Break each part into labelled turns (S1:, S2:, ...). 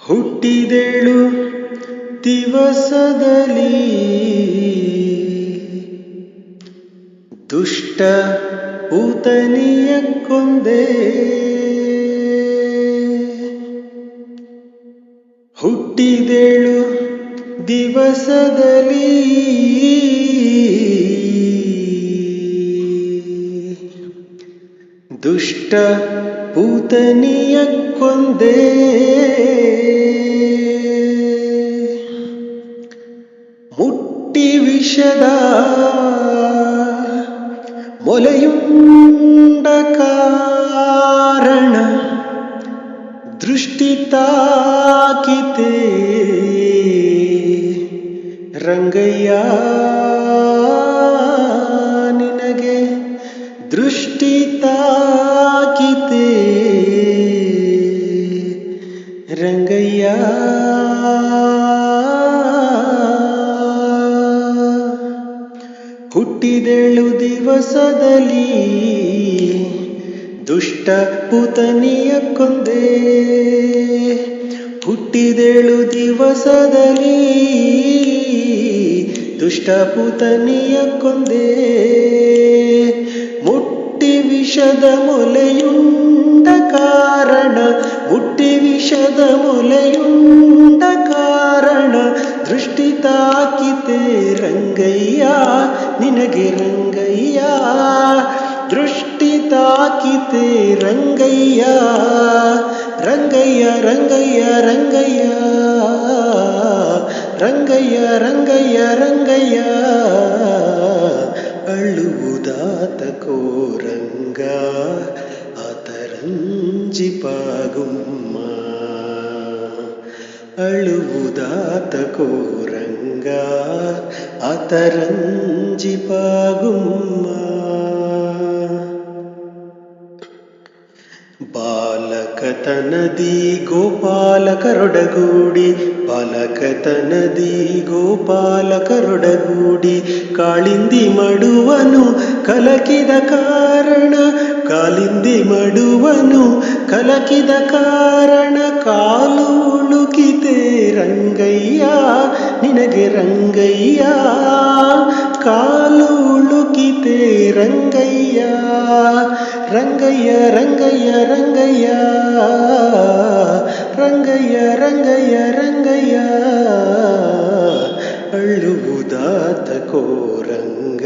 S1: ಹುಟ್ಟಿದೆಳು ದಿವಸದಲ್ಲಿ ದುಷ್ಟ ಪೂತನಿಯ ಕೊಂದೆ. ಹುಟ್ಟಿದೆಳು ದಿವಸದಲ್ಲಿ ದುಷ್ಟ ಪೂತನಿಯ ಕೊಂದೆ. ಮುಟ್ಟಿ ವಿಷದ ಮೊಲೆಯುಂಡ ಕಾರಣ ದೃಷ್ಟಿ ತಾಕಿತೆ ರಂಗಯ್ಯ ನಿನಗೆ ದೃಷ್ಟಿ ತಾಕಿತೆ ರಂಗಯ್ಯ. ಹುಟ್ಟಿದೆಳು ದಿವಸದಲ್ಲಿ ದುಷ್ಟ ಪೂತನಿಯ ಕೊಂದೆ. ಹುಟ್ಟಿದೆಳು ದಿವಸದಲ್ಲಿ ದುಷ್ಟ ಪೂತನಿಯ ಕೊಂದೆ. ಮುಟ್ಟಿ ವಿಷದ ಮೊಲೆಯುಂಡ ಕಾರಣ ಮುಟ್ಟಿ ವಿಷದ ಮೊಲೆಯುಂಡ ಕಾರಣ ದೃಷ್ಟಿ ತಾಕಿತೆ ರಂಗಯ್ಯ ನಿನಗೆ ರಂಗಯ್ಯ. ದೃಷ್ಟಿ ತಾಕಿತೆ ರಂಗಯ್ಯ ರಂಗಯ್ಯ ರಂಗಯ್ಯ ರಂಗಯ್ಯ ರಂಗಯ್ಯ ರಂಗಯ್ಯ ರಂಗಯ್ಯ. ಅಳುವುದಾತಕೋ ರಂಗ ಆತರಂಜಿಪಾಗುಮ್ಮ. ಅಳುವುದಾತಕೋ ರಂಗ ಆತರಂಜಿಪಾಗುಮ್ಮ. ಬಾಲಕತನದಿ ಗೋಪಾಲಕರೊಡಗೂಡಿ ಬಾಲಕತನದಿ ಗೋಪಾಲಕರೊಡಗೂಡಿ ಕಾಳಿಂದಿ ಮಡುವನು ಕಲಕಿದ ಕಾರಣ ಕಾಲಿಂದಿ ಮಡುವನು ಕಲಕಿದ ಕಾರಣ ಕಾಲು ಉಳುಕಿತೆ ರಂಗಯ್ಯ ನಿನಗೆ ರಂಗಯ್ಯ. ಕಾಲು ಉಳುಕಿತೆ ರಂಗಯ್ಯ ರಂಗಯ್ಯ ರಂಗಯ್ಯ ರಂಗಯ್ಯ ರಂಗಯ್ಯ ರಂಗಯ್ಯ ರಂಗಯ್ಯ. ಅಳುವುದಾತಕೋ ರಂಗ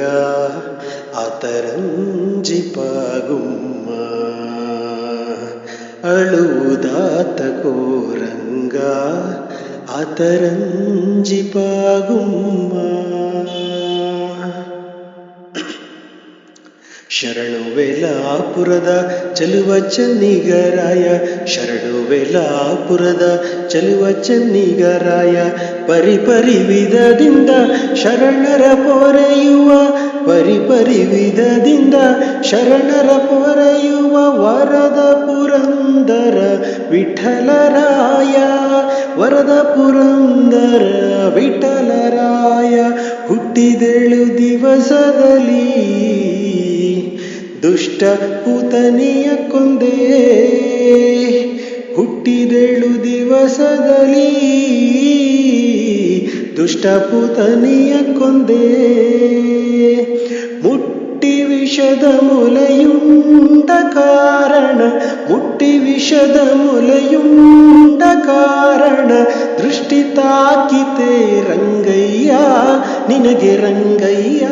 S1: ಆತರಂಜಿಪಾಗುಮ್ಮ. ಅಳುವುದಾತಕೋ ರಂಗ ಆತರಂಜಿಪಾಗುಮ್ಮ. ಶರಣು ವೇಲಾಪುರದ ಚಲುವ ಚೆನ್ನಿಗರಾಯ ಶರಣು ವೇಲಾಪುರದ ಚಲುವ ಚೆನ್ನಿಗರಾಯ. ಪರಿಪರಿ ವಿಧದಿಂದ ಶರಣರ ಪೊರೆಯುವ ಪರಿಪರಿ ವಿಧದಿಂದ ಶರಣರ ಪೊರೆಯುವ ವರದ ಪುರಂದರ ವಿಠಲರಾಯ ವರದ ಪುರಂದರ ವಿಠಲರಾಯ. ಹುಟ್ಟಿದೆಳು ದಿವಸದಲ್ಲಿ ದುಷ್ಟ ಪೂತನಿಯ ಕೊಂದೆ. ಹುಟ್ಟಿದೆಳು ದಿವಸದಲ್ಲಿ ದುಷ್ಟ ಪೂತನಿಯ ಕೊಂದೆ. ಮುಟ್ಟಿ ವಿಷದ ಮೊಲೆಯುಂಡ ಕಾರಣ ಮುಟ್ಟಿ ವಿಷದ ಮೊಲೆಯುಂಡ ಕಾರಣ ದೃಷ್ಟಿ ತಾಕಿತೆ ರಂಗಯ್ಯ ನಿನಗೆ ರಂಗಯ್ಯ.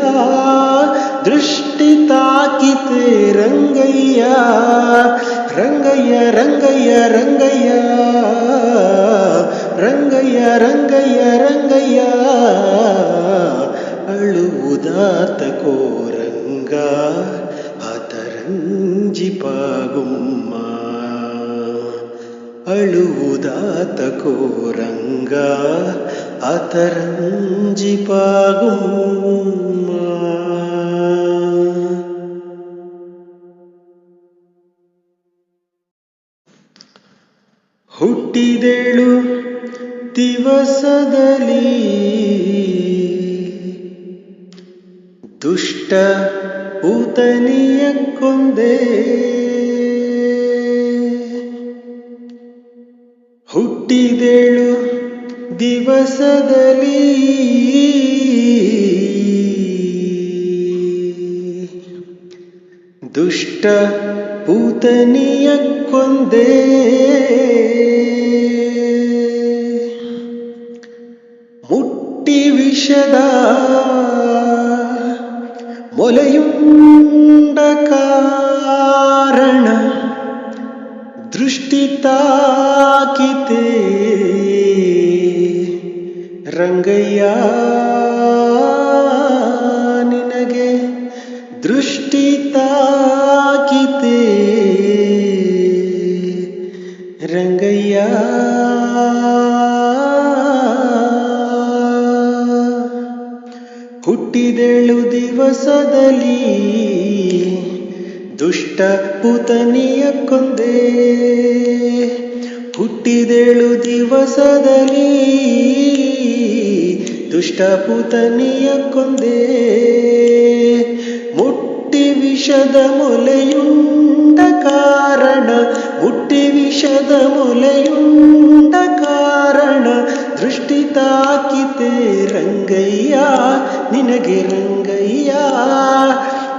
S1: ದೃಷ್ಟಿ ತಾಕಿತೆ ರಂಗಯ್ಯ ರಂಗಯ್ಯ ರಂಗಯ್ಯ ರಂಗಯ್ಯ ರಂಗಯ್ಯ ರಂಗಯ್ಯ ರಂಗಯ್ಯ. ಅಳುವುದಾತಕೋ ರಂಗ ಆತರಂಜಿಪಾಗುಮ್ಮ. ಅಳುವುದಾತಕೋ ರಂಗ ಆತರಂಜಿಪಾಗುಮ್ಮ. ಹುಟ್ಟಿದೆಳು ದಿವಸದಲ್ಲಿ ದುಷ್ಟ ಪೂತನಿಯ ಕೊಂದೆ. ಹುಟ್ಟಿದೆಳು ದಿವಸದಲ್ಲಿ ದುಷ್ಟ ಪೂತನಿಯ ಕೊಂದೆ ಮುಟ್ಟಿ ವಿಷದ ಮೊಲೆಯುಂಡ ಕಾರಣ ದೃಷ್ಟಿ ತಾಕಿತೆ ರಂಗಯ್ಯ ನಿನಗೆ ದೃಷ್ಟಿ ತಾಕಿತೆ ರಂಗಯ್ಯ ಹುಟ್ಟಿದೆಳು ದಿವಸದಲ್ಲಿ ದುಷ್ಟ ಪುತನಿಯ ಕೊಂದೆ ಹುಟ್ಟಿದೆಳು ದಿವಸದಲ್ಲಿ ದುಷ್ಟ ಪುತನಿಯ ಕೊಂದೆ ಮುಟ್ಟಿ ವಿಷದ ಮೊಲೆಯುಂಡ ಕಾರಣ ಮುಟ್ಟಿ ವಿಷದ ಮೊಲೆಯುಂಡ ಕಾರಣ ದೃಷ್ಟಿ ತಾಕಿತೆ ರಂಗಯ್ಯ ನಿನಗೆ ರಂಗಯ್ಯ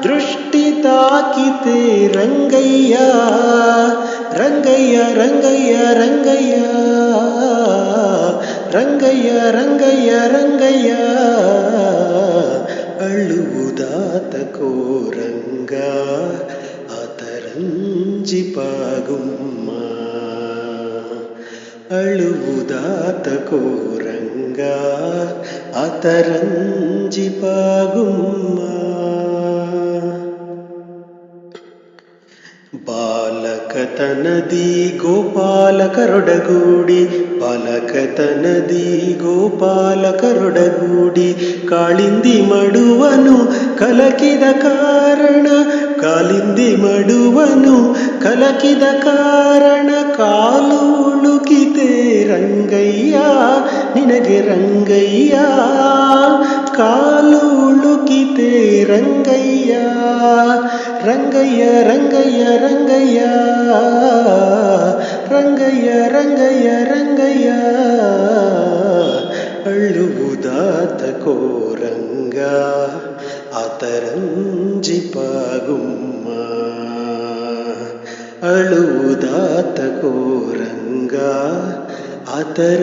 S1: ದೃಷ್ಟಿ ತಾಕಿತೆ ರಂಗಯ್ಯ ರಂಗಯ್ಯ ರಂಗಯ್ಯ ರಂಗಯ್ಯ ರಂಗಯ್ಯ ರಂಗಯ್ಯ ರಂಗಯ್ಯ ಅಳುವುದಾತಕೋ ರಂಗ ಆತರಂಜಿಪಾಗುಮ್ಮ ಅಳುವುದಾತಕೋ ರಂಗ ಆತರಂಜಿಪಾಗುಮ್ಮ ಬಾಲಕತನದಿ ಗೋಪಾಲಕರೊಡಗೂಡಿ ಬಾಲಕತನದಿ ಗೋಪಾಲಕರೊಡಗೂಡಿ ಕಾಳಿಂದಿ ಮಡುವನು ಕಲಕಿದ ಕಾರಣ ಕಾಲಿಂದಿ ಮಡುವನು ಕಲಕಿದ ಕಾರಣ ಕಾಲು ಉಳುಕಿತೆ ರಂಗಯ್ಯ ನಿನಗೆ ರಂಗಯ್ಯ ಕಾಲು ಉಳುಕಿತೆ ರಂಗಯ್ಯ ರಂಗಯ್ಯ ರಂಗಯ್ಯ ರಂಗಯ್ಯ ರಂಗಯ್ಯ ರಂಗಯ್ಯ ರಂಗಯ್ಯ ಅಳುವುದಾತಕೋ ರಂಗ ಆತರಂಜಿಪಾಗುಮ್ಮ ಅಳುವುದಾತಕೋ ರಂಗ ಆತರಂಜಿಪಾಗುಮ್ಮ